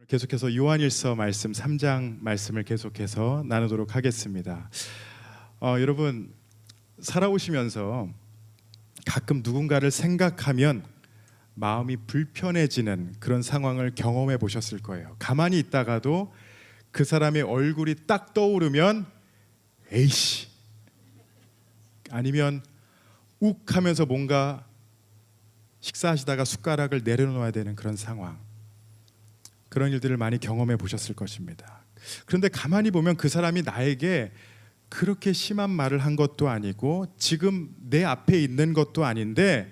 계속해서 요한일서 말씀 3장 말씀을 계속해서 나누도록 하겠습니다. 여러분 살아오시면서 가끔 누군가를 생각하면 마음이 불편해지는 그런 상황을 경험해 보셨을 거예요. 가만히 있다가도 그 사람의 얼굴이 딱 떠오르면 에이씨, 아니면 욱 하면서 뭔가 식사하시다가 숟가락을 내려놓아야 되는 그런 상황, 그런 일들을 많이 경험해 보셨을 것입니다. 그런데 가만히 보면 그 사람이 나에게 그렇게 심한 말을 한 것도 아니고 지금 내 앞에 있는 것도 아닌데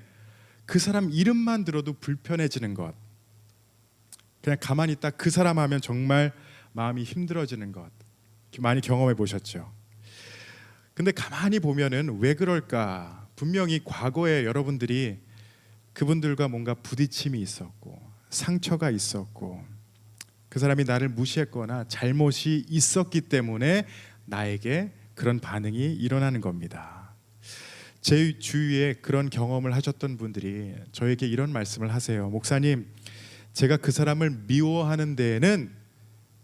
그 사람 이름만 들어도 불편해지는 것, 그냥 가만히 있다 그 사람 하면 정말 마음이 힘들어지는 것 많이 경험해 보셨죠. 근데 가만히 보면은 왜 그럴까? 분명히 과거에 여러분들이 그분들과 뭔가 부딪힘이 있었고 상처가 있었고 그 사람이 나를 무시했거나 잘못이 있었기 때문에 나에게 그런 반응이 일어나는 겁니다. 제 주위에 그런 경험을 하셨던 분들이 저에게 이런 말씀을 하세요. 목사님, 제가 그 사람을 미워하는 데에는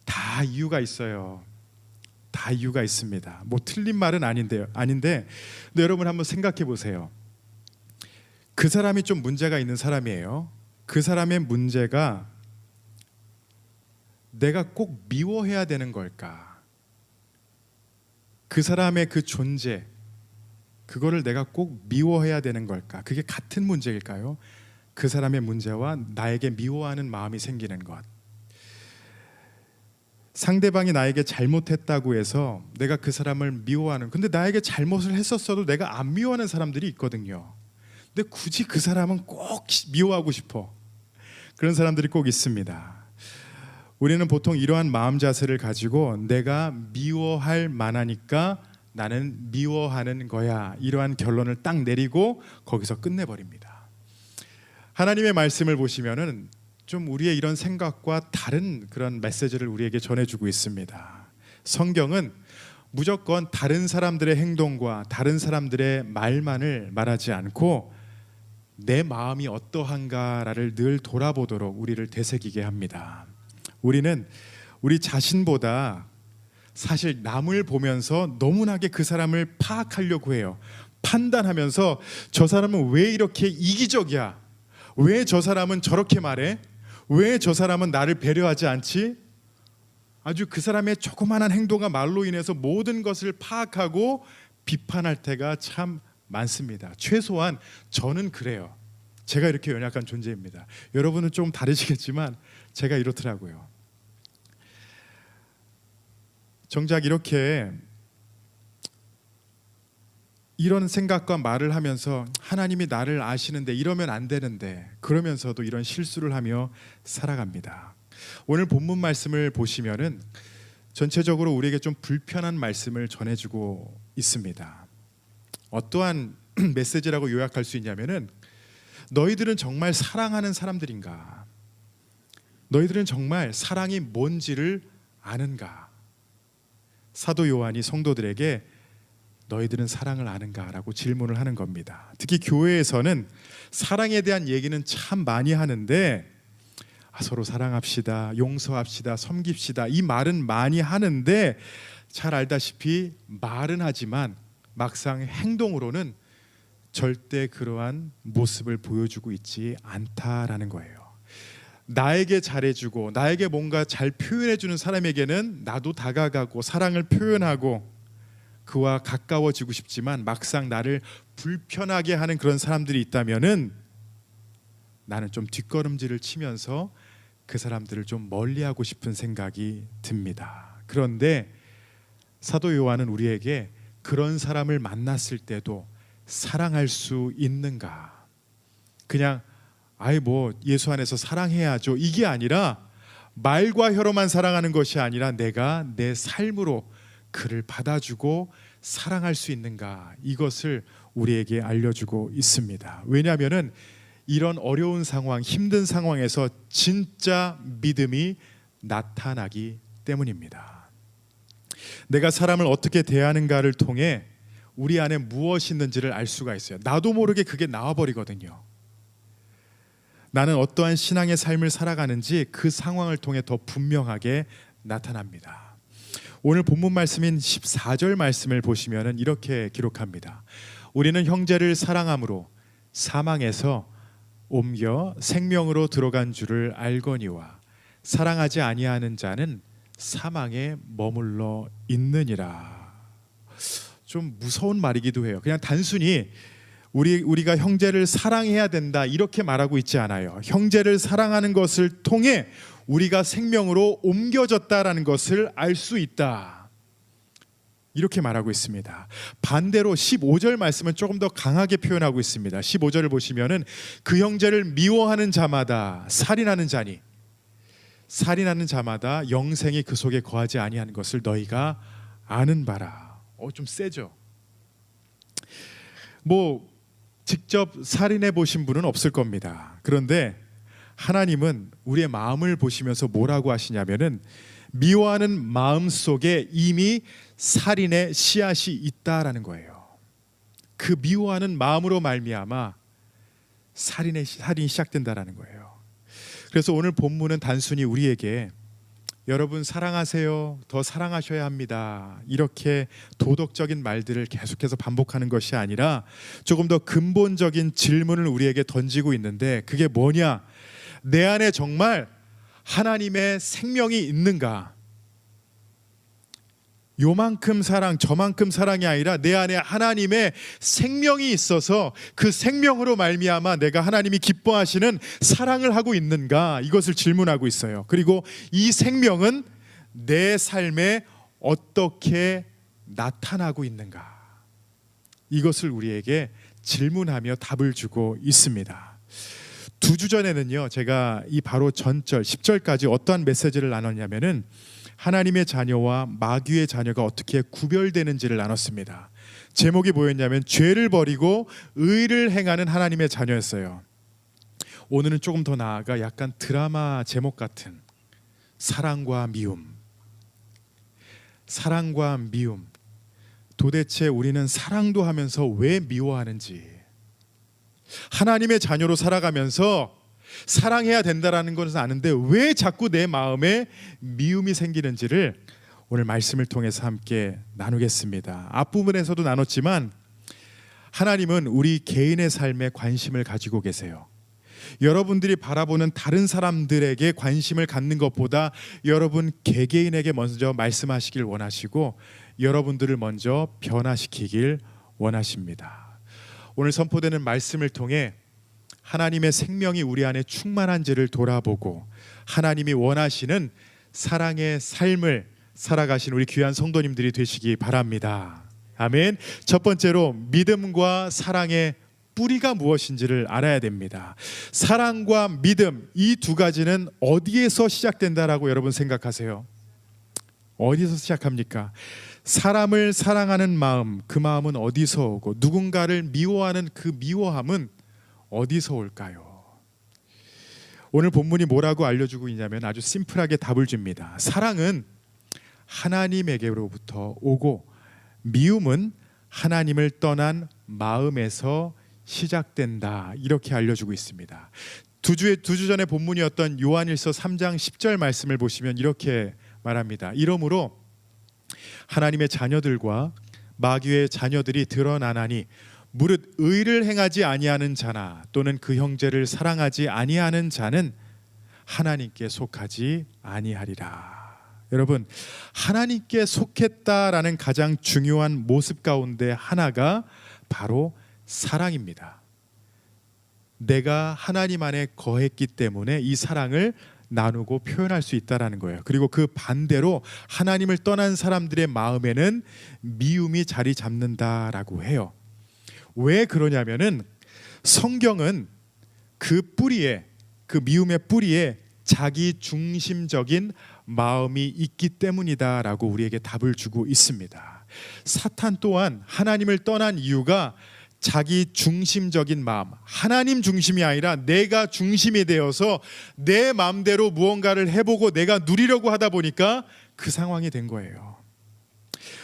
다 이유가 있어요. 다 이유가 있습니다. 뭐 틀린 말은 아닌데 근데 여러분 한번 생각해 보세요. 그 사람이 좀 문제가 있는 사람이에요. 그 사람의 문제가 내가 꼭 미워해야 되는 걸까? 그 사람의 그 존재, 그거를 내가 꼭 미워해야 되는 걸까? 그게 같은 문제일까요? 그 사람의 문제와 나에게 미워하는 마음이 생기는 것. 상대방이 나에게 잘못했다고 해서 내가 그 사람을 미워하는, 근데 나에게 잘못을 했었어도 내가 안 미워하는 사람들이 있거든요. 근데 굳이 그 사람은 꼭 미워하고 싶어. 그런 사람들이 꼭 있습니다. 우리는 보통 이러한 마음 자세를 가지고 내가 미워할 만하니까 나는 미워하는 거야, 이러한 결론을 딱 내리고 거기서 끝내버립니다. 하나님의 말씀을 보시면은 좀 우리의 이런 생각과 다른 그런 메시지를 우리에게 전해주고 있습니다. 성경은 무조건 다른 사람들의 행동과 다른 사람들의 말만을 말하지 않고 내 마음이 어떠한가를 늘 돌아보도록 우리를 되새기게 합니다. 우리는 우리 자신보다 사실 남을 보면서 너무나게 그 사람을 파악하려고 해요. 판단하면서 저 사람은 왜 이렇게 이기적이야? 왜 저 사람은 저렇게 말해? 왜 저 사람은 나를 배려하지 않지? 아주 그 사람의 조그마한 행동과 말로 인해서 모든 것을 파악하고 비판할 때가 참 많습니다. 최소한 저는 그래요. 제가 이렇게 연약한 존재입니다. 여러분은 좀 다르시겠지만 제가 이렇더라고요. 정작 이렇게 이런 생각과 말을 하면서 하나님이 나를 아시는데 이러면 안 되는데, 그러면서도 이런 실수를 하며 살아갑니다. 오늘 본문 말씀을 보시면은 전체적으로 우리에게 좀 불편한 말씀을 전해주고 있습니다. 어떠한 메시지라고 요약할 수 있냐면은, 너희들은 정말 사랑하는 사람들인가? 너희들은 정말 사랑이 뭔지를 아는가? 사도 요한이 성도들에게 너희들은 사랑을 아는가라고 질문을 하는 겁니다. 특히 교회에서는 사랑에 대한 얘기는 참 많이 하는데 서로 사랑합시다, 용서합시다, 섬깁시다, 이 말은 많이 하는데 잘 알다시피 말은 하지만 막상 행동으로는 절대 그러한 모습을 보여주고 있지 않다라는 거예요. 나에게 잘해주고 나에게 뭔가 잘 표현해주는 사람에게는 나도 다가가고 사랑을 표현하고 그와 가까워지고 싶지만 막상 나를 불편하게 하는 그런 사람들이 있다면은 나는 좀 뒷걸음질을 치면서 그 사람들을 좀 멀리하고 싶은 생각이 듭니다. 그런데 사도 요한은 우리에게 그런 사람을 만났을 때도 사랑할 수 있는가? 그냥 뭐 예수 안에서 사랑해야죠, 이게 아니라, 말과 혀로만 사랑하는 것이 아니라 내가 내 삶으로 그를 받아주고 사랑할 수 있는가, 이것을 우리에게 알려주고 있습니다. 왜냐하면은 이런 어려운 상황, 힘든 상황에서 진짜 믿음이 나타나기 때문입니다. 내가 사람을 어떻게 대하는가를 통해 우리 안에 무엇이 있는지를 알 수가 있어요. 나도 모르게 그게 나와버리거든요. 나는 어떠한 신앙의 삶을 살아가는지 그 상황을 통해 더 분명하게 나타납니다. 오늘 본문 말씀인 14절 말씀을 보시면 이렇게 기록합니다. 우리는 형제를 사랑함으로 사망에서 옮겨 생명으로 들어간 줄을 알거니와 사랑하지 아니하는 자는 사망에 머물러 있느니라. 좀 무서운 말이기도 해요. 그냥 단순히 우리가 형제를 사랑해야 된다 이렇게 말하고 있지 않아요. 형제를 사랑하는 것을 통해 우리가 생명으로 옮겨졌다라는 것을 알 수 있다, 이렇게 말하고 있습니다. 반대로 15절 말씀은 조금 더 강하게 표현하고 있습니다. 15절을 보시면은 그 형제를 미워하는 자마다 살인하는 자니 살인하는 자마다 영생이 그 속에 거하지 아니하는 것을 너희가 아는 바라. 좀 세죠. 직접 살인해 보신 분은 없을 겁니다. 그런데 하나님은 우리의 마음을 보시면서 뭐라고 하시냐면은 미워하는 마음 속에 이미 살인의 씨앗이 있다라는 거예요. 그 미워하는 마음으로 말미암아 살인이 시작된다라는 거예요. 그래서 오늘 본문은 단순히 우리에게 여러분 사랑하세요, 더 사랑하셔야 합니다, 이렇게 도덕적인 말들을 계속해서 반복하는 것이 아니라 조금 더 근본적인 질문을 우리에게 던지고 있는데, 그게 뭐냐? 내 안에 정말 하나님의 생명이 있는가? 요만큼 사랑, 저만큼 사랑이 아니라 내 안에 하나님의 생명이 있어서 그 생명으로 말미암아 내가 하나님이 기뻐하시는 사랑을 하고 있는가? 이것을 질문하고 있어요. 그리고 이 생명은 내 삶에 어떻게 나타나고 있는가? 이것을 우리에게 질문하며 답을 주고 있습니다. 2주 전에는요, 제가 이 바로 전절 10절까지 어떠한 메시지를 나눴냐면은 하나님의 자녀와 마귀의 자녀가 어떻게 구별되는지를 나눴습니다. 제목이 뭐였냐면 죄를 버리고 의를 행하는 하나님의 자녀였어요. 오늘은 조금 더 나아가 약간 드라마 제목 같은 사랑과 미움. 사랑과 미움. 도대체 우리는 사랑도 하면서 왜 미워하는지, 하나님의 자녀로 살아가면서 사랑해야 된다라는 것은 아는데 왜 자꾸 내 마음에 미움이 생기는지를 오늘 말씀을 통해서 함께 나누겠습니다. 앞부분에서도 나눴지만 하나님은 우리 개인의 삶에 관심을 가지고 계세요. 여러분들이 바라보는 다른 사람들에게 관심을 갖는 것보다 여러분 개개인에게 먼저 말씀하시길 원하시고 여러분들을 먼저 변화시키길 원하십니다. 오늘 선포되는 말씀을 통해 하나님의 생명이 우리 안에 충만한지를 돌아보고 하나님이 원하시는 사랑의 삶을 살아가신 우리 귀한 성도님들이 되시기 바랍니다. 아멘. 첫 번째로 믿음과 사랑의 뿌리가 무엇인지를 알아야 됩니다. 사랑과 믿음, 이 두 가지는 어디에서 시작된다라고 여러분 생각하세요? 어디서 시작합니까? 사람을 사랑하는 마음, 그 마음은 어디서 오고 누군가를 미워하는 그 미워함은 어디서 올까요? 오늘 본문이 뭐라고 알려주고 있냐면 아주 심플하게 답을 줍니다. 사랑은 하나님에게로부터 오고 미움은 하나님을 떠난 마음에서 시작된다, 이렇게 알려주고 있습니다. 두 주 전에 본문이었던 요한일서 3장 10절 말씀을 보시면 이렇게 말합니다. 이러므로 하나님의 자녀들과 마귀의 자녀들이 드러나나니 무릇 의를 행하지 아니하는 자나 또는 그 형제를 사랑하지 아니하는 자는 하나님께 속하지 아니하리라. 여러분, 하나님께 속했다라는 가장 중요한 모습 가운데 하나가 바로 사랑입니다. 내가 하나님 안에 거했기 때문에 이 사랑을 나누고 표현할 수 있다라는 거예요. 그리고 그 반대로 하나님을 떠난 사람들의 마음에는 미움이 자리 잡는다라고 해요. 왜 그러냐면은 성경은 그 뿌리에, 그 미움의 뿌리에 자기 중심적인 마음이 있기 때문이다라고 우리에게 답을 주고 있습니다. 사탄 또한 하나님을 떠난 이유가 자기 중심적인 마음, 하나님 중심이 아니라 내가 중심이 되어서 내 마음대로 무언가를 해보고 내가 누리려고 하다 보니까 그 상황이 된 거예요.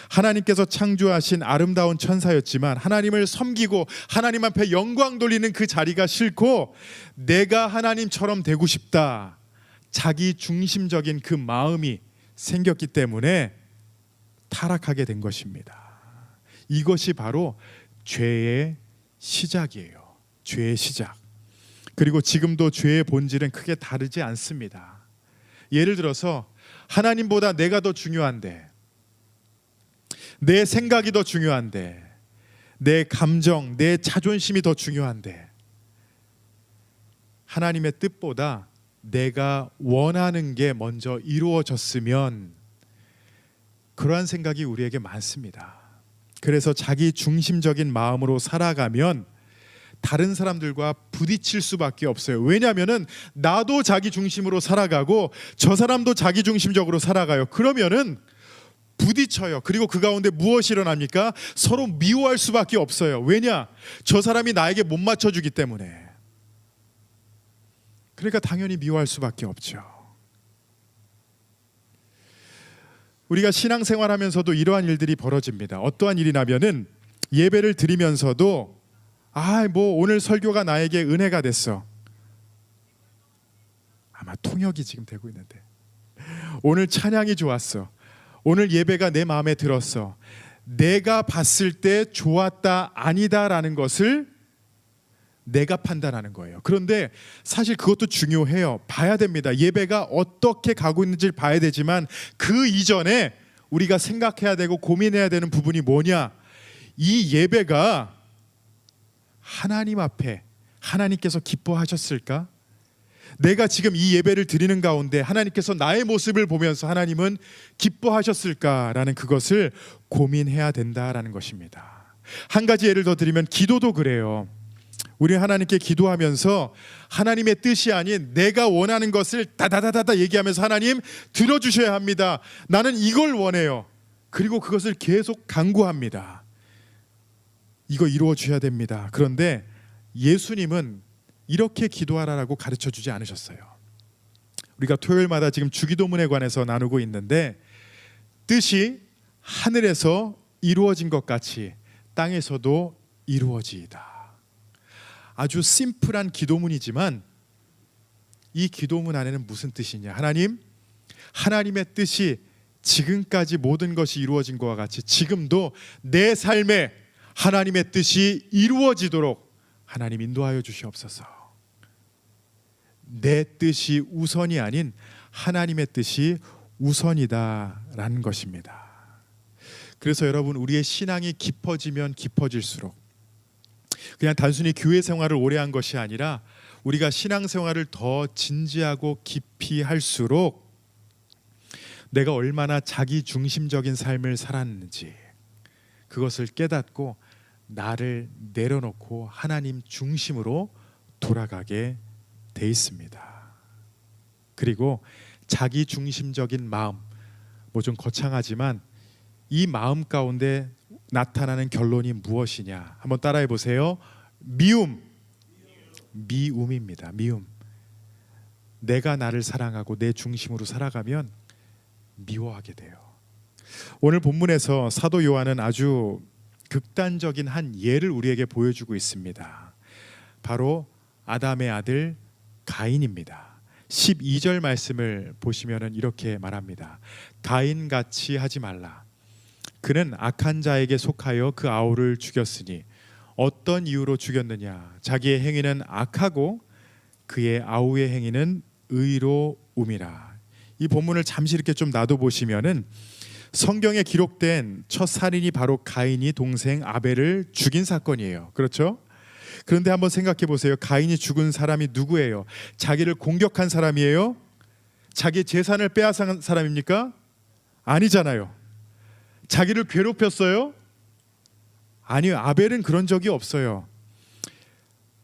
하나님께서 창조하신 아름다운 천사였지만 하나님을 섬기고 하나님 앞에 영광 돌리는 그 자리가 싫고 내가 하나님처럼 되고 싶다, 자기 중심적인 그 마음이 생겼기 때문에 타락하게 된 것입니다. 이것이 바로 죄의 시작이에요. 죄의 시작. 그리고 지금도 죄의 본질은 크게 다르지 않습니다. 예를 들어서 하나님보다 내가 더 중요한데, 내 생각이 더 중요한데, 내 감정, 내 자존심이 더 중요한데, 하나님의 뜻보다 내가 원하는 게 먼저 이루어졌으면, 그러한 생각이 우리에게 많습니다. 그래서 자기 중심적인 마음으로 살아가면 다른 사람들과 부딪힐 수밖에 없어요. 왜냐하면 나도 자기 중심으로 살아가고 저 사람도 자기 중심적으로 살아가요. 그러면은 부딪혀요. 그리고 그 가운데 무엇이 일어납니까? 서로 미워할 수밖에 없어요. 왜냐? 저 사람이 나에게 못 맞춰주기 때문에. 그러니까 당연히 미워할 수밖에 없죠. 우리가 신앙생활하면서도 이러한 일들이 벌어집니다. 어떠한 일이냐면은 예배를 드리면서도 뭐 오늘 설교가 나에게 은혜가 됐어. 아마 통역이 지금 되고 있는데, 오늘 찬양이 좋았어. 오늘 예배가 내 마음에 들었어. 내가 봤을 때 좋았다 아니다라는 것을 내가 판단하는 거예요. 그런데 사실 그것도 중요해요. 봐야 됩니다. 예배가 어떻게 가고 있는지를 봐야 되지만 그 이전에 우리가 생각해야 되고 고민해야 되는 부분이 뭐냐? 이 예배가 하나님 앞에 하나님께서 기뻐하셨을까? 내가 지금 이 예배를 드리는 가운데 하나님께서 나의 모습을 보면서 하나님은 기뻐하셨을까라는 그것을 고민해야 된다라는 것입니다. 한 가지 예를 더 드리면 기도도 그래요. 우리 하나님께 기도하면서 하나님의 뜻이 아닌 내가 원하는 것을 다다다다다 얘기하면서 하나님 들어주셔야 합니다. 나는 이걸 원해요. 그리고 그것을 계속 간구합니다. 이거 이루어 주셔야 됩니다. 그런데 예수님은 이렇게 기도하라고 가르쳐 주지 않으셨어요. 우리가 토요일마다 지금 주기도문에 관해서 나누고 있는데, 뜻이 하늘에서 이루어진 것 같이 땅에서도 이루어지이다. 아주 심플한 기도문이지만 이 기도문 안에는 무슨 뜻이냐? 하나님의 뜻이 지금까지 모든 것이 이루어진 것과 같이 지금도 내 삶에 하나님의 뜻이 이루어지도록 하나님 인도하여 주시옵소서. 내 뜻이 우선이 아닌 하나님의 뜻이 우선이다라는 것입니다. 그래서 여러분, 우리의 신앙이 깊어지면 깊어질수록 그냥 단순히 교회 생활을 오래 한 것이 아니라 우리가 신앙 생활을 더 진지하고 깊이 할수록 내가 얼마나 자기 중심적인 삶을 살았는지 그것을 깨닫고 나를 내려놓고 하나님 중심으로 돌아가게 돼 있습니다. 그리고 자기 중심적인 마음, 좀 거창하지만 이 마음 가운데 나타나는 결론이 무엇이냐? 한번 따라해 보세요. 미움입니다. 미움. 내가 나를 사랑하고 내 중심으로 살아가면 미워하게 돼요. 오늘 본문에서 사도 요한은 아주 극단적인 한 예를 우리에게 보여주고 있습니다. 바로 아담의 아들 가인입니다. 12절 말씀을 보시면 이렇게 말합니다. 가인같이 하지 말라. 그는 악한 자에게 속하여 그 아우를 죽였으니 어떤 이유로 죽였느냐? 자기의 행위는 악하고 그의 아우의 행위는 의로움이라. 이 본문을 잠시 이렇게 좀 놔둬보시면은 성경에 기록된 첫 살인이 바로 가인이 동생 아벨을 죽인 사건이에요. 그렇죠? 그런데 한번 생각해 보세요. 가인이 죽은 사람이 누구예요? 자기를 공격한 사람이에요? 자기 재산을 빼앗은 사람입니까? 아니잖아요. 자기를 괴롭혔어요? 아니요. 아벨은 그런 적이 없어요.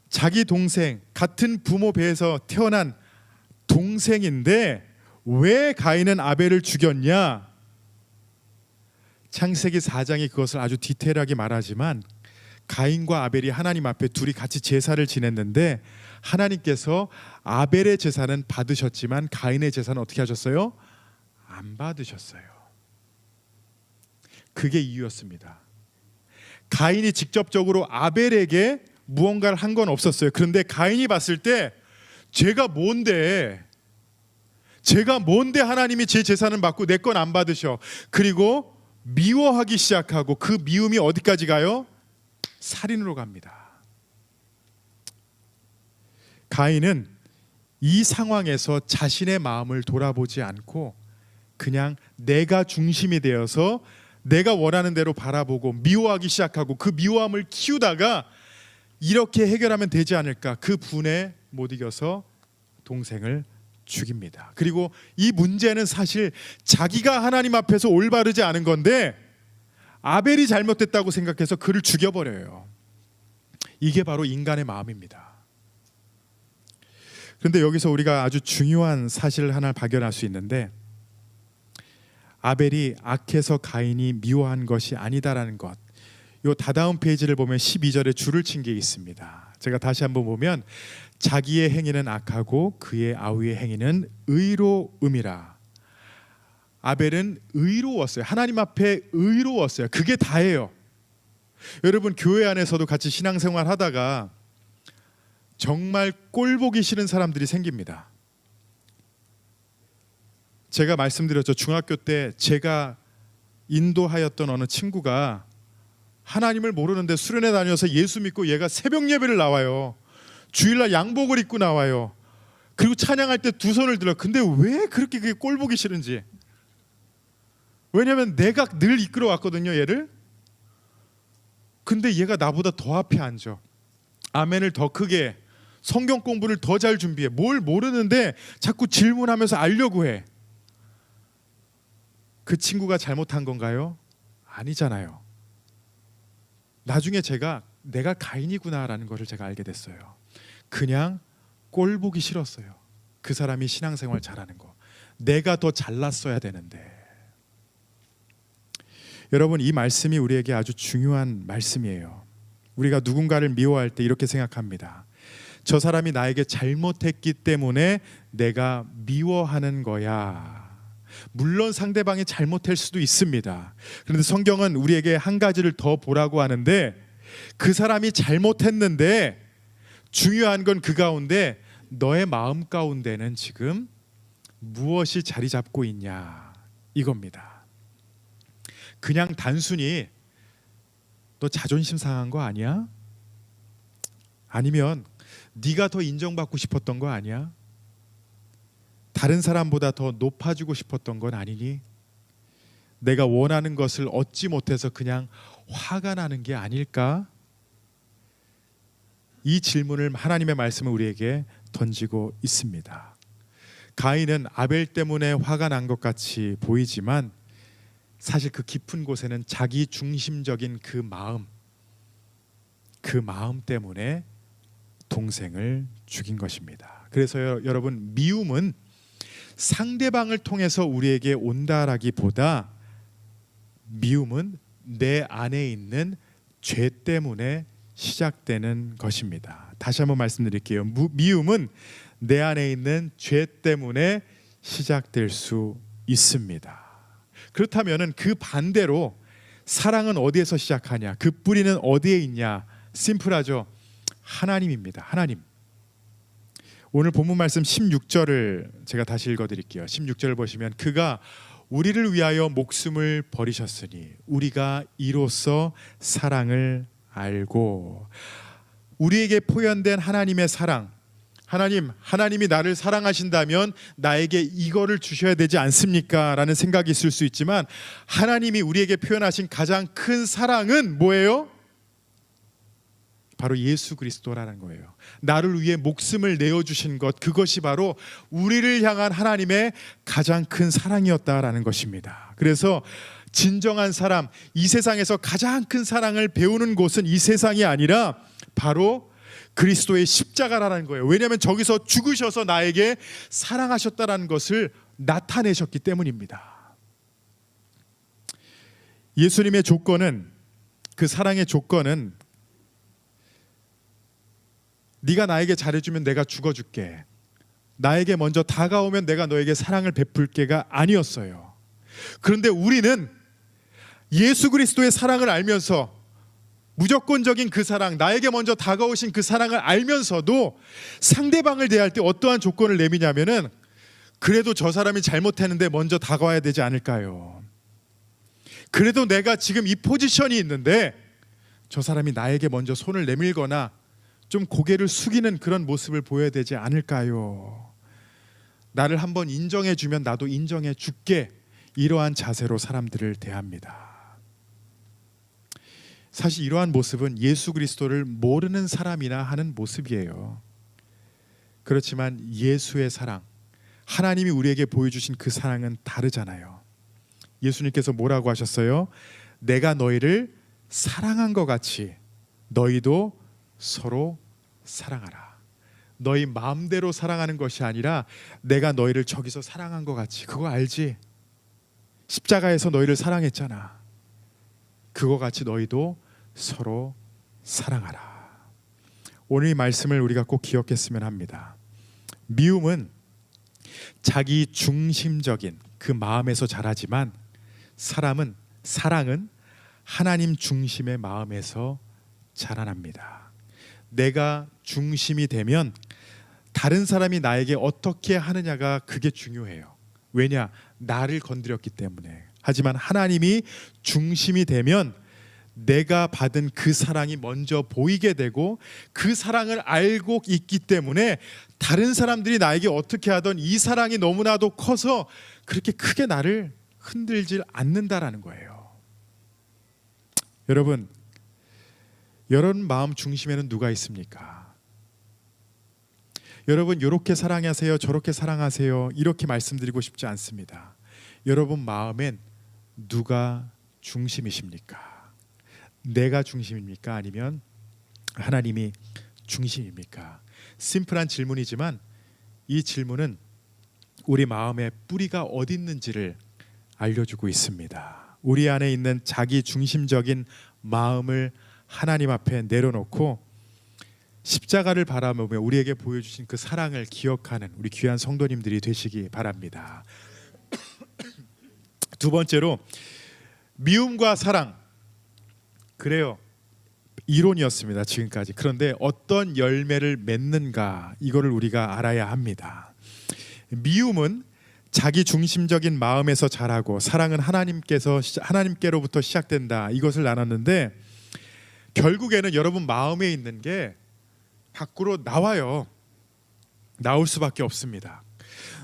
자기 동생, 같은 부모 배에서 태어난 동생인데 왜 가인은 아벨을 죽였냐? 창세기 4장이 그것을 아주 디테일하게 말하지만 가인과 아벨이 하나님 앞에 둘이 같이 제사를 지냈는데 하나님께서 아벨의 제사는 받으셨지만 가인의 제사는 어떻게 하셨어요? 안 받으셨어요. 그게 이유였습니다. 가인이 직접적으로 아벨에게 무언가를 한 건 없었어요. 그런데 가인이 봤을 때 제가 뭔데 하나님이 제 재산을 받고 내 건 안 받으셔. 그리고 미워하기 시작하고 그 미움이 어디까지 가요? 살인으로 갑니다. 가인은 이 상황에서 자신의 마음을 돌아보지 않고 그냥 내가 중심이 되어서 내가 원하는 대로 바라보고 미워하기 시작하고 그 미워함을 키우다가 이렇게 해결하면 되지 않을까, 그 분에 못 이겨서 동생을 죽입니다. 그리고 이 문제는 사실 자기가 하나님 앞에서 올바르지 않은 건데 아벨이 잘못됐다고 생각해서 그를 죽여버려요. 이게 바로 인간의 마음입니다. 그런데 여기서 우리가 아주 중요한 사실을 하나 발견할 수 있는데, 아벨이 악해서 가인이 미워한 것이 아니다라는 것, 요 다다음 페이지를 보면 12절에 줄을 친 게 있습니다. 제가 다시 한번 보면 자기의 행위는 악하고 그의 아우의 행위는 의로움이라. 아벨은 의로웠어요. 하나님 앞에 의로웠어요. 그게 다예요. 여러분, 교회 안에서도 같이 신앙생활 하다가 정말 꼴보기 싫은 사람들이 생깁니다. 제가 말씀드렸죠. 중학교 때 제가 인도하였던 어느 친구가 하나님을 모르는데 수련회 다녀서 예수 믿고 얘가 새벽 예배를 나와요. 주일날 양복을 입고 나와요. 그리고 찬양할 때 두 손을 들어. 근데 왜 그렇게 그게 꼴보기 싫은지. 왜냐하면 내가 늘 이끌어 왔거든요, 얘를. 근데 얘가 나보다 더 앞에 앉아. 아멘을 더 크게, 성경 공부를 더 잘 준비해. 뭘 모르는데 자꾸 질문하면서 알려고 해. 그 친구가 잘못한 건가요? 아니잖아요. 나중에 내가 가인이구나라는 것을 제가 알게 됐어요. 그냥 꼴 보기 싫었어요. 그 사람이 신앙생활 잘하는 거. 내가 더 잘났어야 되는데. 여러분, 이 말씀이 우리에게 아주 중요한 말씀이에요. 우리가 누군가를 미워할 때 이렇게 생각합니다. 저 사람이 나에게 잘못했기 때문에 내가 미워하는 거야. 물론 상대방이 잘못할 수도 있습니다. 그런데 성경은 우리에게 한 가지를 더 보라고 하는데, 그 사람이 잘못했는데 중요한 건 그 가운데 너의 마음 가운데는 지금 무엇이 자리 잡고 있냐, 이겁니다. 그냥 단순히 너 자존심 상한 거 아니야? 아니면 네가 더 인정받고 싶었던 거 아니야? 다른 사람보다 더 높아지고 싶었던 건 아니니? 내가 원하는 것을 얻지 못해서 그냥 화가 나는 게 아닐까? 이 질문을 하나님의 말씀은 우리에게 던지고 있습니다. 가인은 아벨 때문에 화가 난 것 같이 보이지만 사실 그 깊은 곳에는 자기 중심적인 그 마음 때문에 동생을 죽인 것입니다. 그래서 여러분, 미움은 상대방을 통해서 우리에게 온다라기보다 미움은 내 안에 있는 죄 때문에 시작되는 것입니다. 다시 한번 말씀드릴게요. 미움은 내 안에 있는 죄 때문에 시작될 수 있습니다. 그렇다면 그 반대로 사랑은 어디에서 시작하냐? 그 뿌리는 어디에 있냐? 심플하죠. 하나님입니다. 하나님. 오늘 본문 말씀 16절을 제가 다시 읽어드릴게요. 16절을 보시면 그가 우리를 위하여 목숨을 버리셨으니 우리가 이로써 사랑을 알고. 우리에게 표현된 하나님의 사랑, 하나님이 나를 사랑하신다면 나에게 이거를 주셔야 되지 않습니까? 라는 생각이 있을 수 있지만, 하나님이 우리에게 표현하신 가장 큰 사랑은 뭐예요? 바로 예수 그리스도라는 거예요. 나를 위해 목숨을 내어주신 것, 그것이 바로 우리를 향한 하나님의 가장 큰 사랑이었다라는 것입니다. 그래서 진정한 사람, 이 세상에서 가장 큰 사랑을 배우는 곳은 이 세상이 아니라 바로 그리스도의 십자가라는 거예요. 왜냐하면 저기서 죽으셔서 나에게 사랑하셨다라는 것을 나타내셨기 때문입니다. 예수님의 조건은, 그 사랑의 조건은 네가 나에게 잘해주면 내가 죽어줄게, 나에게 먼저 다가오면 내가 너에게 사랑을 베풀게가 아니었어요. 그런데 우리는 예수 그리스도의 사랑을 알면서, 무조건적인 그 사랑, 나에게 먼저 다가오신 그 사랑을 알면서도 상대방을 대할 때 어떠한 조건을 내미냐면은, 그래도 저 사람이 잘못했는데 먼저 다가와야 되지 않을까요? 그래도 내가 지금 이 포지션이 있는데 저 사람이 나에게 먼저 손을 내밀거나 좀 고개를 숙이는 그런 모습을 보여야 되지 않을까요? 나를 한번 인정해 주면 나도 인정해 줄게. 이러한 자세로 사람들을 대합니다. 사실 이러한 모습은 예수 그리스도를 모르는 사람이나 하는 모습이에요. 그렇지만 예수의 사랑, 하나님이 우리에게 보여주신 그 사랑은 다르잖아요. 예수님께서 뭐라고 하셨어요? 내가 너희를 사랑한 것 같이 너희도 서로 사랑하라. 너희 마음대로 사랑하는 것이 아니라 내가 너희를 저기서 사랑한 것 같이. 그거 알지? 십자가에서 너희를 사랑했잖아. 그거 같이 너희도 서로 사랑하라. 오늘 이 말씀을 우리가 꼭 기억했으면 합니다. 미움은 자기 중심적인 그 마음에서 자라지만 사랑은 하나님 중심의 마음에서 자라납니다. 내가 중심이 되면 다른 사람이 나에게 어떻게 하느냐가 그게 중요해요. 왜냐? 나를 건드렸기 때문에. 하지만 하나님이 중심이 되면 내가 받은 그 사랑이 먼저 보이게 되고, 그 사랑을 알고 있기 때문에 다른 사람들이 나에게 어떻게 하던 이 사랑이 너무나도 커서 그렇게 크게 나를 흔들질 않는다라는 거예요. 여러분 마음 중심에는 누가 있습니까? 여러분, 이렇게 사랑하세요, 저렇게 사랑하세요, 이렇게 말씀드리고 싶지 않습니다. 여러분 마음엔 누가 중심이십니까? 내가 중심입니까? 아니면 하나님이 중심입니까? 심플한 질문이지만 이 질문은 우리 마음의 뿌리가 어디 있는지를 알려주고 있습니다. 우리 안에 있는 자기 중심적인 마음을 하나님 앞에 내려놓고 십자가를 바라보며 우리에게 보여주신 그 사랑을 기억하는 우리 귀한 성도님들이 되시기 바랍니다. 두 번째로, 미움과 사랑. 그래요, 이론이었습니다 지금까지. 그런데 어떤 열매를 맺는가, 이거를 우리가 알아야 합니다. 미움은 자기 중심적인 마음에서 자라고, 사랑은 하나님께로부터 시작된다, 이것을 나눴는데, 결국에는 여러분 마음에 있는 게 밖으로 나와요. 나올 수밖에 없습니다.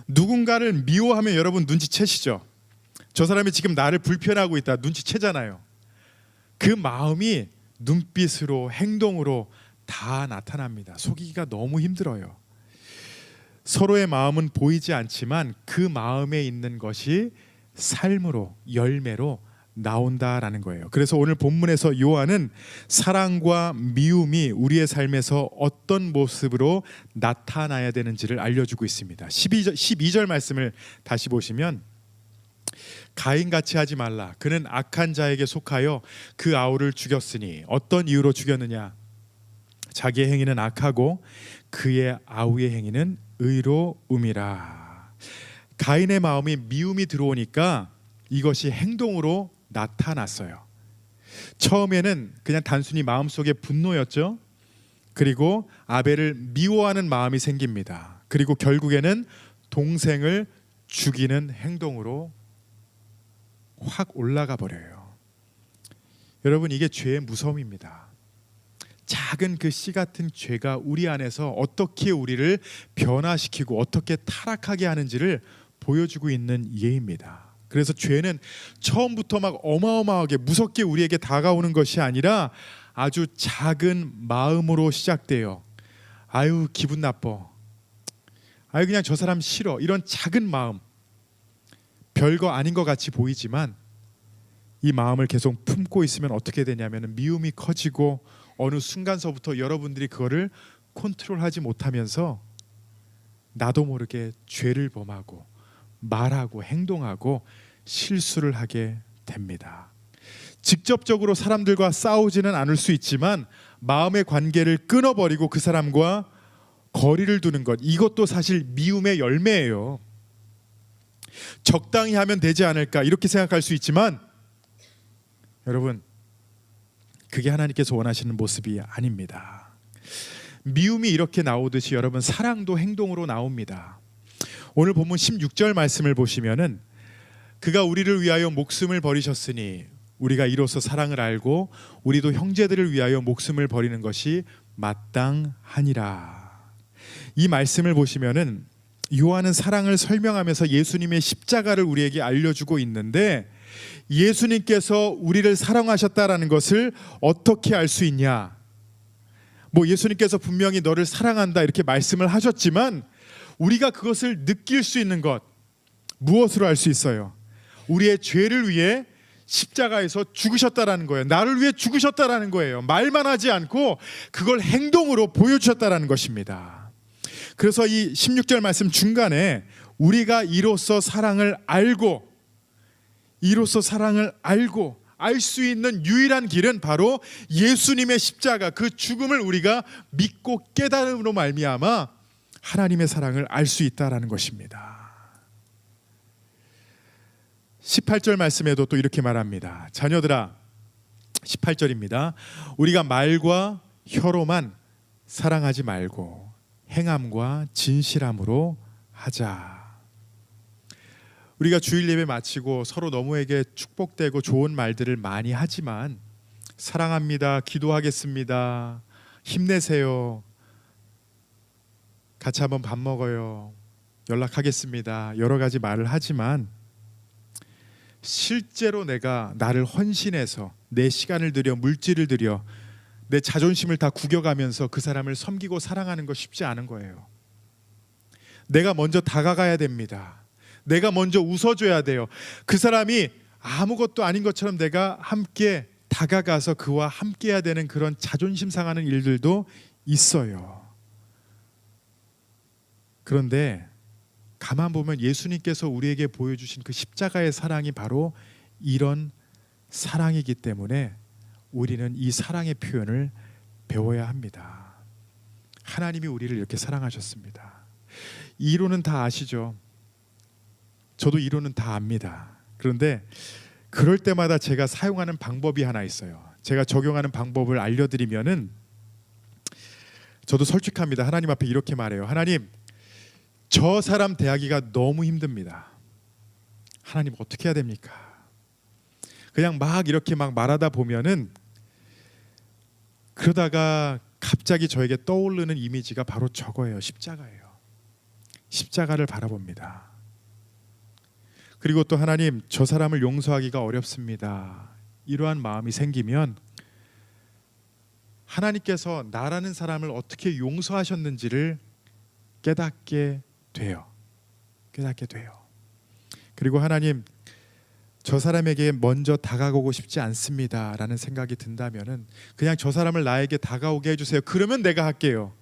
누군가를 미워하면 여러분 눈치채시죠? 저 사람이 지금 나를 불편하고 있다, 눈치채잖아요. 그 마음이 눈빛으로, 행동으로 다 나타납니다. 속이기가 너무 힘들어요. 서로의 마음은 보이지 않지만 그 마음에 있는 것이 삶으로, 열매로 나온다라는 거예요. 그래서 오늘 본문에서 요한은 사랑과 미움이 우리의 삶에서 어떤 모습으로 나타나야 되는지를 알려주고 있습니다. 12절 말씀을 다시 보시면, 가인같이 하지 말라. 그는 악한 자에게 속하여 그 아우를 죽였으니. 어떤 이유로 죽였느냐? 자기의 행위는 악하고 그의 아우의 행위는 의로움이라. 가인의 마음이 미움이 들어오니까 이것이 행동으로 나타났어요. 처음에는 그냥 단순히 마음속에 분노였죠. 그리고 아벨을 미워하는 마음이 생깁니다. 그리고 결국에는 동생을 죽이는 행동으로 확 올라가 버려요. 여러분, 이게 죄의 무서움입니다. 작은 그 씨 같은 죄가 우리 안에서 어떻게 우리를 변화시키고 어떻게 타락하게 하는지를 보여주고 있는 예입니다. 그래서 죄는 처음부터 막 어마어마하게 무섭게 우리에게 다가오는 것이 아니라 아주 작은 마음으로 시작돼요. 아유, 기분 나빠. 아유, 그냥 저 사람 싫어. 이런 작은 마음, 별거 아닌 것 같이 보이지만 이 마음을 계속 품고 있으면 어떻게 되냐면 미움이 커지고 어느 순간서부터 여러분들이 그거를 컨트롤하지 못하면서 나도 모르게 죄를 범하고 말하고 행동하고 실수를 하게 됩니다. 직접적으로 사람들과 싸우지는 않을 수 있지만 마음의 관계를 끊어버리고 그 사람과 거리를 두는 것, 이것도 사실 미움의 열매예요. 적당히 하면 되지 않을까 이렇게 생각할 수 있지만 여러분, 그게 하나님께서 원하시는 모습이 아닙니다. 미움이 이렇게 나오듯이 여러분, 사랑도 행동으로 나옵니다. 오늘 본문 16절 말씀을 보시면은 그가 우리를 위하여 목숨을 버리셨으니 우리가 이로써 사랑을 알고 우리도 형제들을 위하여 목숨을 버리는 것이 마땅하니라. 이 말씀을 보시면은 요한은 사랑을 설명하면서 예수님의 십자가를 우리에게 알려주고 있는데, 예수님께서 우리를 사랑하셨다라는 것을 어떻게 알 수 있냐? 예수님께서 분명히 너를 사랑한다 이렇게 말씀을 하셨지만 우리가 그것을 느낄 수 있는 것, 무엇으로 알 수 있어요? 우리의 죄를 위해 십자가에서 죽으셨다라는 거예요. 나를 위해 죽으셨다라는 거예요. 말만 하지 않고 그걸 행동으로 보여주셨다라는 것입니다. 그래서 이 16절 말씀 중간에 우리가 이로써 사랑을 알고 알 수 있는 유일한 길은 바로 예수님의 십자가, 그 죽음을 우리가 믿고 깨달음으로 말미암아 하나님의 사랑을 알 수 있다라는 것입니다. 18절 말씀에도 또 이렇게 말합니다. 자녀들아, 18절입니다. 우리가 말과 혀로만 사랑하지 말고 행함과 진실함으로 하자. 우리가 주일 예배 마치고 서로 너무에게 축복되고 좋은 말들을 많이 하지만, 사랑합니다, 기도하겠습니다, 힘내세요, 같이 한번 밥 먹어요, 연락하겠습니다, 여러 가지 말을 하지만 실제로 내가 나를 헌신해서 내 시간을 들여 물질을 들여 내 자존심을 다 구겨가면서 그 사람을 섬기고 사랑하는 거 쉽지 않은 거예요. 내가 먼저 다가가야 됩니다. 내가 먼저 웃어줘야 돼요. 그 사람이 아무것도 아닌 것처럼 내가 함께 다가가서 그와 함께 해야 되는 그런 자존심 상하는 일들도 있어요. 그런데 가만 보면 예수님께서 우리에게 보여주신 그 십자가의 사랑이 바로 이런 사랑이기 때문에 우리는 이 사랑의 표현을 배워야 합니다. 하나님이 우리를 이렇게 사랑하셨습니다. 이 이론은 다 아시죠? 저도 이론은 다 압니다. 그런데 그럴 때마다 제가 사용하는 방법이 하나 있어요. 제가 적용하는 방법을 알려드리면은 저도 솔직합니다. 하나님 앞에 이렇게 말해요. 하나님, 저 사람 대하기가 너무 힘듭니다. 하나님, 어떻게 해야 됩니까? 그냥 막 이렇게 막 말하다 보면은 그러다가 갑자기 저에게 떠오르는 이미지가 바로 저거예요. 십자가예요. 십자가를 바라봅니다. 그리고 또 하나님, 저 사람을 용서하기가 어렵습니다. 이러한 마음이 생기면 하나님께서 나라는 사람을 어떻게 용서하셨는지를 깨닫게 돼요. 그리고 하나님, 저 사람에게 먼저 다가오고 싶지 않습니다 라는 생각이 든다면은 그냥 저 사람을 나에게 다가오게 해주세요. 그러면 내가 할게요.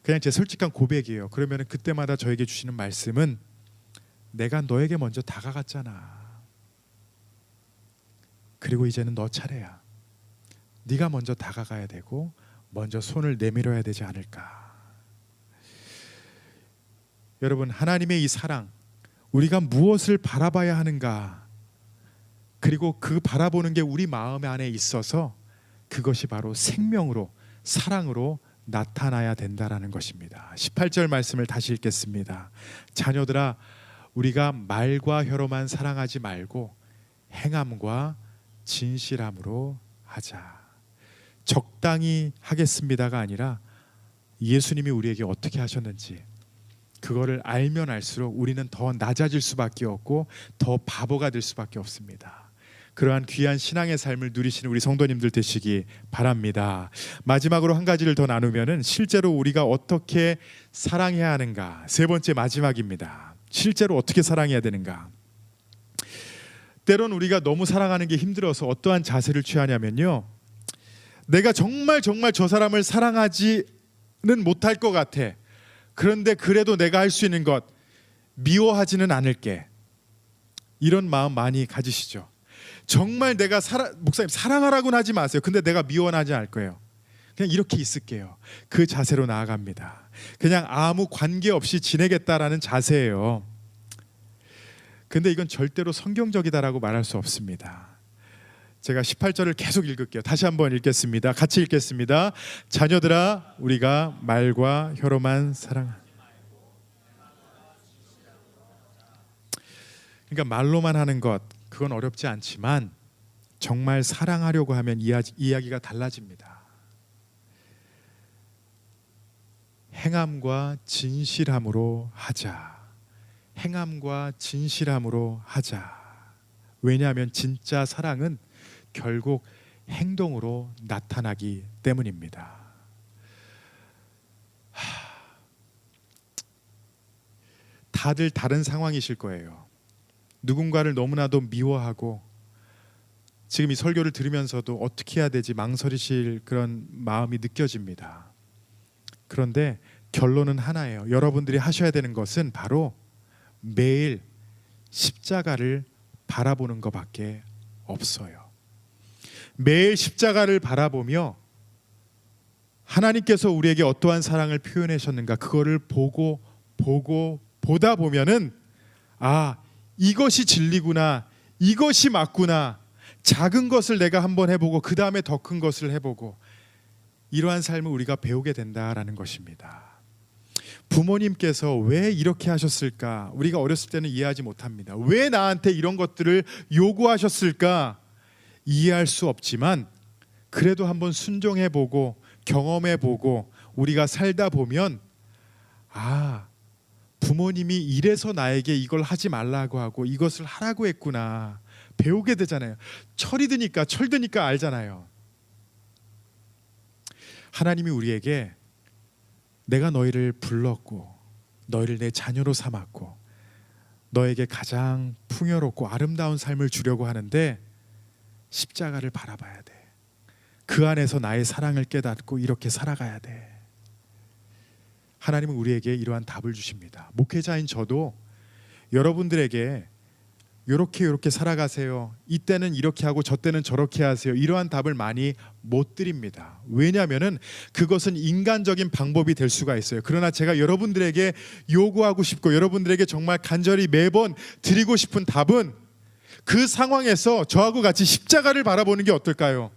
그냥 제 솔직한 고백이에요. 그러면은 그때마다 저에게 주시는 말씀은, 내가 너에게 먼저 다가갔잖아. 그리고 이제는 너 차례야. 네가 먼저 다가가야 되고 먼저 손을 내밀어야 되지 않을까. 여러분, 하나님의 이 사랑, 우리가 무엇을 바라봐야 하는가, 그리고 그 바라보는 게 우리 마음 안에 있어서 그것이 바로 생명으로, 사랑으로 나타나야 된다라는 것입니다. 18절 말씀을 다시 읽겠습니다. 자녀들아, 우리가 말과 혀로만 사랑하지 말고 행함과 진실함으로 하자. 적당히 하겠습니다가 아니라 예수님이 우리에게 어떻게 하셨는지 그거를 알면 알수록 우리는 더 낮아질 수밖에 없고 더 바보가 될 수밖에 없습니다. 그러한 귀한 신앙의 삶을 누리시는 우리 성도님들 되시기 바랍니다. 마지막으로 한 가지를 더 나누면은 실제로 우리가 어떻게 사랑해야 하는가, 세 번째 마지막입니다. 실제로 어떻게 사랑해야 되는가. 때론 우리가 너무 사랑하는 게 힘들어서 어떠한 자세를 취하냐면요, 내가 정말 저 사람을 사랑하지는 못할 것 같아. 그런데 그래도 내가 할 수 있는 것, 미워하지는 않을게. 이런 마음 많이 가지시죠. 정말 내가 목사님 사랑하라고는 하지 마세요. 근데 내가 미워는 하지 않을 거예요. 그냥 이렇게 있을게요. 그 자세로 나아갑니다. 그냥 아무 관계없이 지내겠다라는 자세예요. 근데 이건 절대로 성경적이다라고 말할 수 없습니다. 제가 18절을 계속 읽을게요. 다시 한번 읽겠습니다. 같이 읽겠습니다. 자녀들아, 우리가 말과 혀로만 사랑. 그러니까 말로만 하는 것, 그건 어렵지 않지만 정말 사랑하려고 하면 이야기가 달라집니다. 행함과 진실함으로 하자. 행함과 진실함으로 하자. 왜냐하면 진짜 사랑은 결국 행동으로 나타나기 때문입니다. 다들 다른 상황이실 거예요. 누군가를 너무나도 미워하고 지금 이 설교를 들으면서도 어떻게 해야 되지 망설이실 그런 마음이 느껴집니다. 그런데 결론은 하나예요. 여러분들이 하셔야 되는 것은 바로 매일 십자가를 바라보는 것밖에 없어요. 매일 십자가를 바라보며 하나님께서 우리에게 어떠한 사랑을 표현하셨는가 그거를 보다 보면은 아, 이것이 진리구나, 이것이 맞구나. 작은 것을 내가 한번 해보고 그 다음에 더 큰 것을 해보고, 이러한 삶을 우리가 배우게 된다라는 것입니다. 부모님께서 왜 이렇게 하셨을까? 우리가 어렸을 때는 이해하지 못합니다. 왜 나한테 이런 것들을 요구하셨을까? 이해할 수 없지만 그래도 한번 순종해보고 경험해보고 우리가 살다 보면 아, 부모님이 이래서 나에게 이걸 하지 말라고 하고 이것을 하라고 했구나 배우게 되잖아요. 철이 드니까 철드니까 알잖아요. 하나님이 우리에게 내가 너희를 불렀고 너희를 내 자녀로 삼았고 너에게 가장 풍요롭고 아름다운 삶을 주려고 하는데 십자가를 바라봐야 돼. 그 안에서 나의 사랑을 깨닫고 이렇게 살아가야 돼. 하나님은 우리에게 이러한 답을 주십니다. 목회자인 저도 여러분들에게 이렇게 살아가세요. 이때는 이렇게 하고 저 때는 저렇게 하세요. 이러한 답을 많이 못 드립니다. 왜냐하면은 그것은 인간적인 방법이 될 수가 있어요. 그러나 제가 여러분들에게 요구하고 싶고 여러분들에게 정말 간절히 매번 드리고 싶은 답은 그 상황에서 저하고 같이 십자가를 바라보는 게 어떨까요?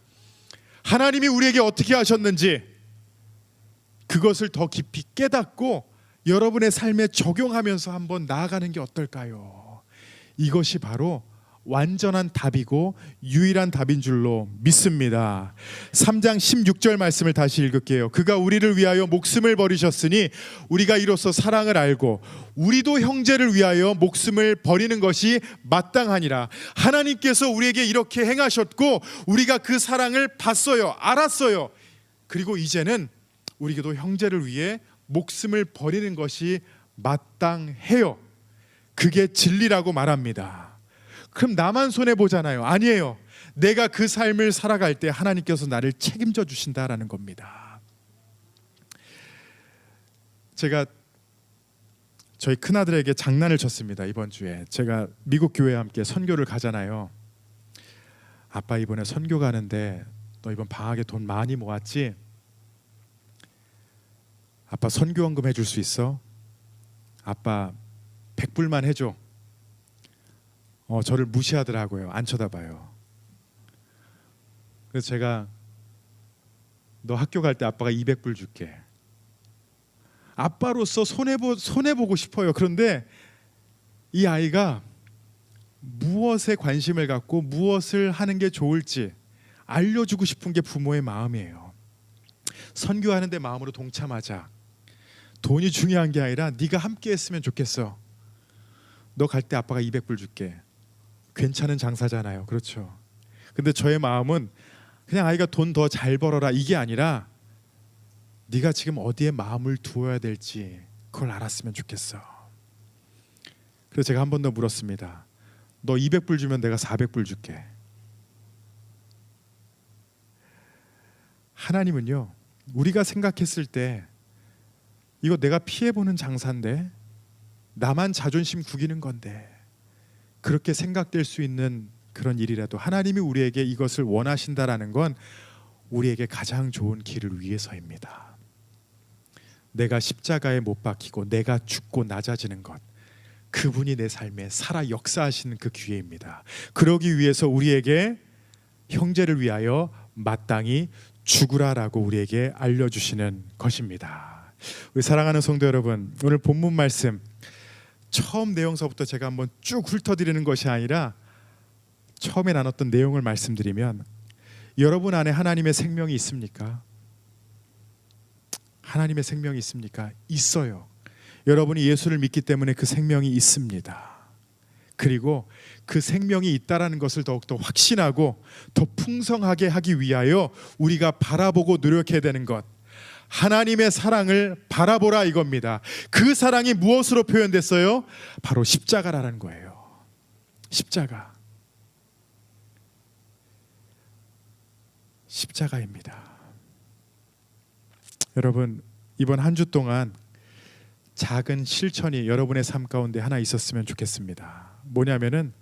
하나님이 우리에게 어떻게 하셨는지 그것을 더 깊이 깨닫고 여러분의 삶에 적용하면서 한번 나아가는 게 어떨까요? 이것이 바로 완전한 답이고 유일한 답인 줄로 믿습니다. 3장 16절 말씀을 다시 읽을게요. 그가 우리를 위하여 목숨을 버리셨으니 우리가 이로써 사랑을 알고 우리도 형제를 위하여 목숨을 버리는 것이 마땅하니라. 하나님께서 우리에게 이렇게 행하셨고 우리가 그 사랑을 봤어요. 알았어요. 그리고 이제는 우리도 형제를 위해 목숨을 버리는 것이 마땅해요. 그게 진리라고 말합니다. 그럼 나만 손해보잖아요. 아니에요. 내가 그 삶을 살아갈 때 하나님께서 나를 책임져 주신다라는 겁니다. 제가 저희 큰아들에게 장난을 쳤습니다. 이번 주에 제가 미국 교회에 함께 선교를 가잖아요. 아빠 이번에 선교 가는데 너 이번 방학에 돈 많이 모았지? 아빠 선교원금 해줄 수 있어? 아빠 100불만 해줘. 저를 무시하더라고요. 안 쳐다봐요. 그래서 제가 너 학교 갈 때 아빠가 200불 줄게. 아빠로서 손해보고 싶어요. 그런데 이 아이가 무엇에 관심을 갖고 무엇을 하는 게 좋을지 알려주고 싶은 게 부모의 마음이에요. 선교하는 데 마음으로 동참하자. 돈이 중요한 게 아니라 네가 함께 했으면 좋겠어. 너 갈 때 아빠가 200불 줄게. 괜찮은 장사잖아요. 그렇죠. 근데 저의 마음은 그냥 아이가 돈 더 잘 벌어라 이게 아니라 네가 지금 어디에 마음을 두어야 될지 그걸 알았으면 좋겠어. 그래서 제가 한 번 더 물었습니다. 너 200불 주면 내가 400불 줄게. 하나님은요, 우리가 생각했을 때 이거 내가 피해보는 장사인데 나만 자존심 구기는 건데 그렇게 생각될 수 있는 그런 일이라도 하나님이 우리에게 이것을 원하신다라는 건 우리에게 가장 좋은 길을 위해서입니다. 내가 십자가에 못 박히고 내가 죽고 낮아지는 것, 그분이 내 삶에 살아 역사하시는 그 기회입니다. 그러기 위해서 우리에게 형제를 위하여 마땅히 죽으라라고 우리에게 알려주시는 것입니다. 우리 사랑하는 성도 여러분, 오늘 본문 말씀 처음 내용서부터 제가 한번 쭉 훑어드리는 것이 아니라 처음에 나눴던 내용을 말씀드리면, 여러분 안에 하나님의 생명이 있습니까? 하나님의 생명이 있습니까? 있어요. 여러분이 예수를 믿기 때문에 그 생명이 있습니다. 그리고 그 생명이 있다라는 것을 더욱더 확신하고 더 풍성하게 하기 위하여 우리가 바라보고 노력해야 되는 것, 하나님의 사랑을 바라보라 이겁니다. 그 사랑이 무엇으로 표현됐어요? 바로 십자가라는 거예요. 십자가입니다. 여러분, 이번 한 주 동안 작은 실천이 여러분의 삶 가운데 하나 있었으면 좋겠습니다. 뭐냐면은,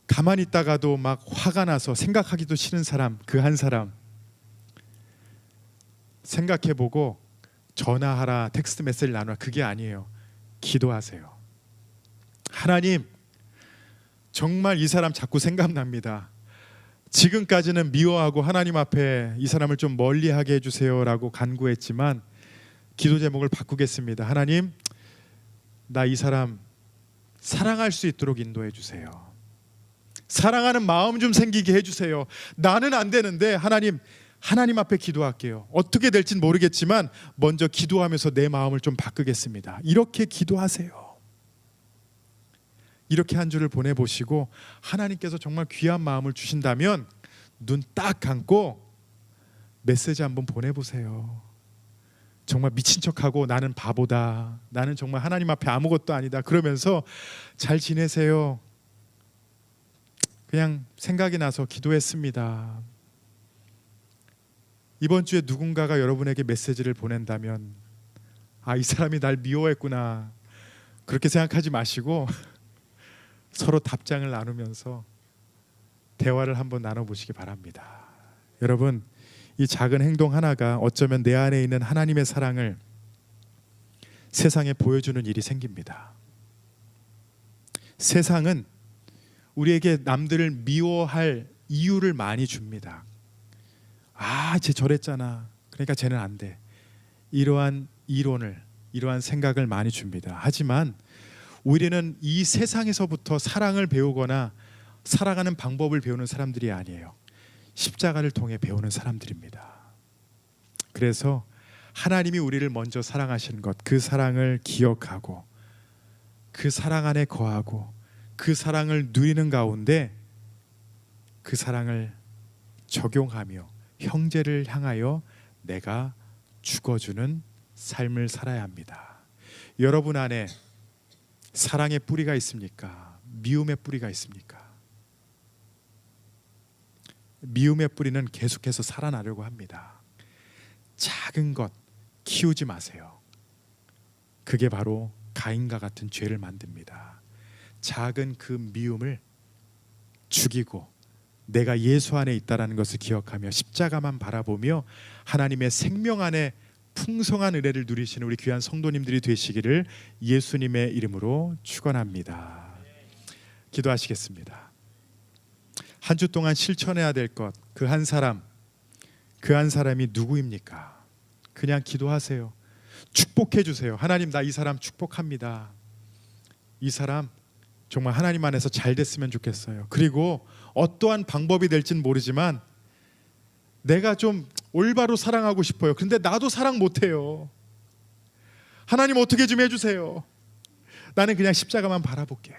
가만히 있다가도 막 화가 나서 생각하기도 싫은 사람, 그 한 사람 생각해보고 전화하라, 텍스트 메시지를 나누라. 그게 아니에요. 기도하세요. 하나님, 정말 이 사람 자꾸 생각납니다. 지금까지는 미워하고 하나님 앞에 이 사람을 좀 멀리하게 해주세요라고 간구했지만 기도 제목을 바꾸겠습니다. 하나님, 나 이 사람 사랑할 수 있도록 인도해 주세요. 사랑하는 마음 좀 생기게 해주세요. 나는 안 되는데 하나님 앞에 기도할게요. 어떻게 될진 모르겠지만 먼저 기도하면서 내 마음을 좀 바꾸겠습니다. 이렇게 기도하세요. 이렇게 한 주를 보내보시고 하나님께서 정말 귀한 마음을 주신다면 눈 딱 감고 메시지 한번 보내보세요. 정말 미친 척하고 나는 바보다, 나는 정말 하나님 앞에 아무것도 아니다 그러면서 잘 지내세요. 그냥 생각이 나서 기도했습니다. 이번 주에 누군가가 여러분에게 메시지를 보낸다면, 이 사람이 날 미워했구나 그렇게 생각하지 마시고 서로 답장을 나누면서 대화를 한번 나눠보시기 바랍니다. 여러분, 이 작은 행동 하나가 어쩌면 내 안에 있는 하나님의 사랑을 세상에 보여주는 일이 생깁니다. 세상은 우리에게 남들을 미워할 이유를 많이 줍니다. 쟤 저랬잖아, 그러니까 쟤는 안 돼. 이러한 이론을, 이러한 생각을 많이 줍니다. 하지만 우리는 이 세상에서부터 사랑을 배우거나 살아가는 방법을 배우는 사람들이 아니에요. 십자가를 통해 배우는 사람들입니다. 그래서 하나님이 우리를 먼저 사랑하신 것, 그 사랑을 기억하고 그 사랑 안에 거하고 그 사랑을 누리는 가운데 그 사랑을 적용하며 형제를 향하여 내가 죽어주는 삶을 살아야 합니다. 여러분 안에 사랑의 뿌리가 있습니까? 미움의 뿌리가 있습니까? 미움의 뿌리는 계속해서 살아나려고 합니다. 작은 것 키우지 마세요. 그게 바로 가인과 같은 죄를 만듭니다. 작은 그 미움을 죽이고 내가 예수 안에 있다는 것을 기억하며 십자가만 바라보며 하나님의 생명 안에 풍성한 은혜를 누리시는 우리 귀한 성도님들이 되시기를 예수님의 이름으로 축원합니다. 기도하시겠습니다. 한 주 동안 실천해야 될 것, 그 한 사람, 그 한 사람이 누구입니까? 그냥 기도하세요. 축복해 주세요. 하나님, 나 이 사람 축복합니다. 이 사람 정말 하나님 안에서 잘 됐으면 좋겠어요. 그리고 어떠한 방법이 될지는 모르지만 내가 좀 올바로 사랑하고 싶어요. 근데 나도 사랑 못해요. 하나님 어떻게 좀 해주세요. 나는 그냥 십자가만 바라볼게요.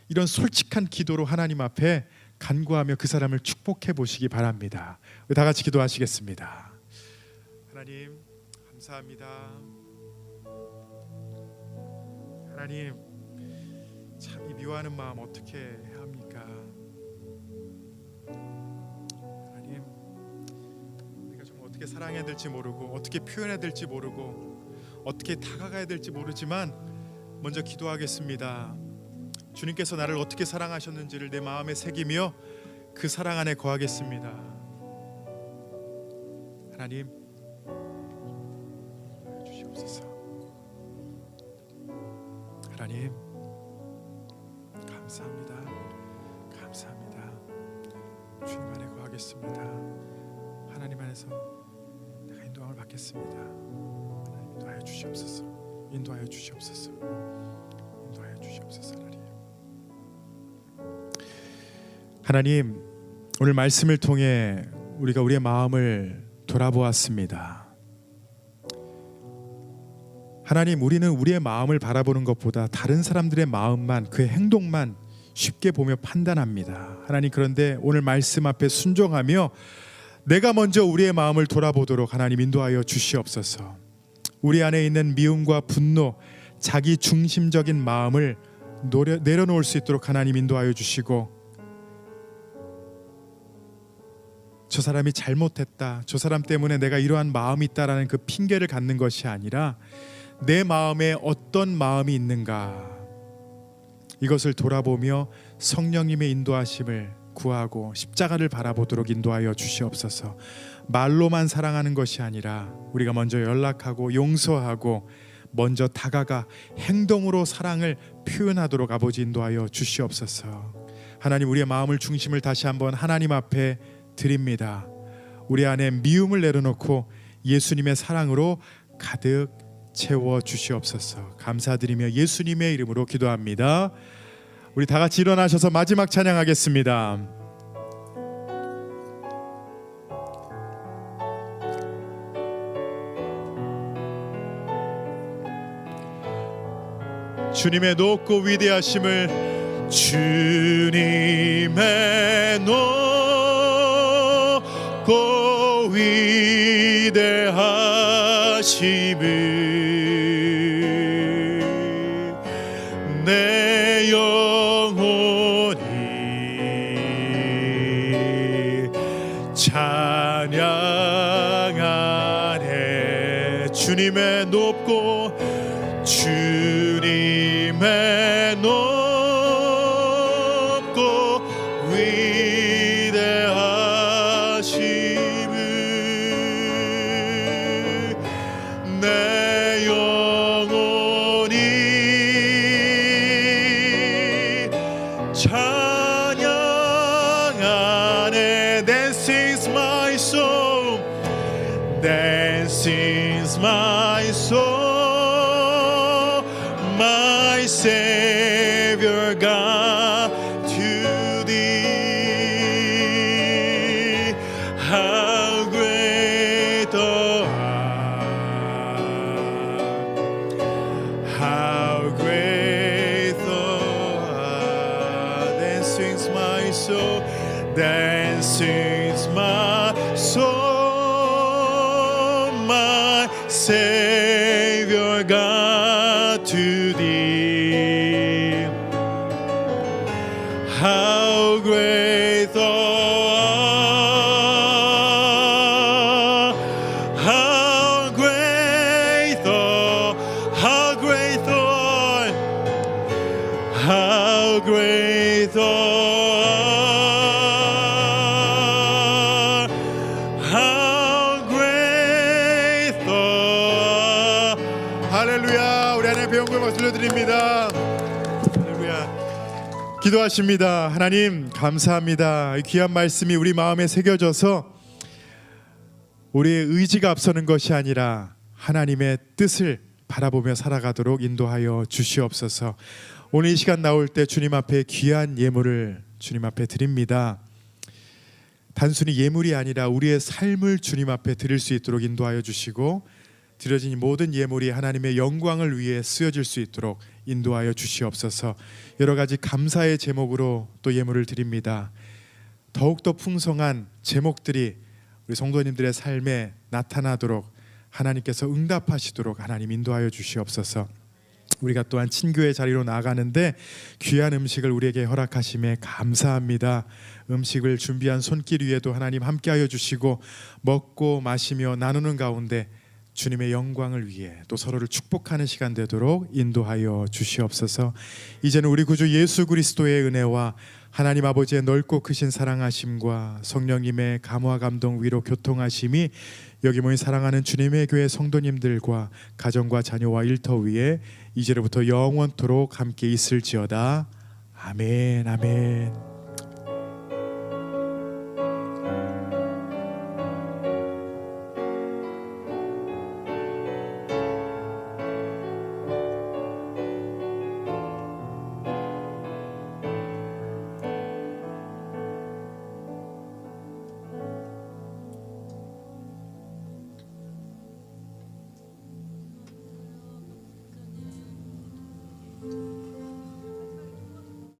이런 솔직한 기도로 하나님 앞에 간구하며 그 사람을 축복해 보시기 바랍니다. 다 같이 기도하시겠습니다. 하나님 감사합니다. 하나님, 참 이 미워하는 마음 어떻게 해야 합니까? 하나님, 우리가 정말 어떻게 사랑해야 될지 모르고 어떻게 표현해야 될지 모르고 어떻게 다가가야 될지 모르지만 먼저 기도하겠습니다. 주님께서 나를 어떻게 사랑하셨는지를 내 마음에 새기며 그 사랑 안에 거하겠습니다. 하나님 주시옵소서. 하나님 감사합니다. 감사합니다. 주님 안에 거하겠습니다. 하나님 안에서 내가 인도함을 받겠습니다. 하나님 인도하여 주시옵소서. 인도하여 주시옵소서. 인도하여 주시옵소서. 하나님, 오늘 말씀을 통해 우리가 우리의 마음을 돌아보았습니다. 하나님, 우리는 우리의 마음을 바라보는 것보다 다른 사람들의 마음만, 그의 행동만 쉽게 보며 판단합니다. 하나님, 그런데 오늘 말씀 앞에 순종하며 내가 먼저 우리의 마음을 돌아보도록 하나님 인도하여 주시옵소서. 우리 안에 있는 미움과 분노, 자기 중심적인 마음을 내려놓을 수 있도록 하나님 인도하여 주시고, 저 사람이 잘못했다, 저 사람 때문에 내가 이러한 마음이 있다라는 그 핑계를 갖는 것이 아니라 내 마음에 어떤 마음이 있는가, 이것을 돌아보며 성령님의 인도하심을 구하고 십자가를 바라보도록 인도하여 주시옵소서. 말로만 사랑하는 것이 아니라 우리가 먼저 연락하고 용서하고 먼저 다가가 행동으로 사랑을 표현하도록 아버지 인도하여 주시옵소서. 하나님, 우리의 마음을 중심을 다시 한번 하나님 앞에 드립니다. 우리 안에 미움을 내려놓고 예수님의 사랑으로 가득 채워 주시옵소서. 감사드리며 예수님의 이름으로 기도합니다. 우리 다 같이 일어나셔서 마지막 찬양하겠습니다. 주님의 높고 위대하심을, 주님의 높고 위대하심을 내 영혼이 찬양하네. 주님의 높고 주님의 높고 위대하심을 내 영혼이 찬양하네. This is my soul, this is my soul, my Savior God, to thee. How great thou art, how great thou art. Then sings my soul, then sings my soul, my Savior God, to thee. How great thou art, how great thou, how great thou art, how great thou art, how great thou art. 할렐루야. 우리 하나님 배운 걸 박수 드립니다. 할렐루야. 기도하십니다. 하나님 감사합니다. 이 귀한 말씀이 우리 마음에 새겨져서 우리의 의지가 앞서는 것이 아니라 하나님의 뜻을 바라보며 살아가도록 인도하여 주시옵소서. 오늘 이 시간 나올 때 주님 앞에 귀한 예물을 주님 앞에 드립니다. 단순히 예물이 아니라 우리의 삶을 주님 앞에 드릴 수 있도록 인도하여 주시고, 드려진 이 모든 예물이 하나님의 영광을 위해 쓰여질 수 있도록 인도하여 주시옵소서. 여러 가지 감사의 제목으로 또 예물을 드립니다. 더욱더 풍성한 제목들이 우리 성도님들의 삶에 나타나도록 하나님께서 응답하시도록 하나님 인도하여 주시옵소서. 우리가 또한 친교의 자리로 나아가는데 귀한 음식을 우리에게 허락하심에 감사합니다. 음식을 준비한 손길 위에도 하나님 함께하여 주시고, 먹고 마시며 나누는 가운데 주님의 영광을 위해 또 서로를 축복하는 시간 되도록 인도하여 주시옵소서. 이제는 우리 구주 예수 그리스도의 은혜와 하나님 아버지의 넓고 크신 사랑하심과 성령님의 감화 감동 위로 교통하심이 여기 모인 사랑하는 주님의 교회 성도님들과 가정과 자녀와 일터 위에 이제로부터 영원토록 함께 있을지어다. 아멘, 아멘.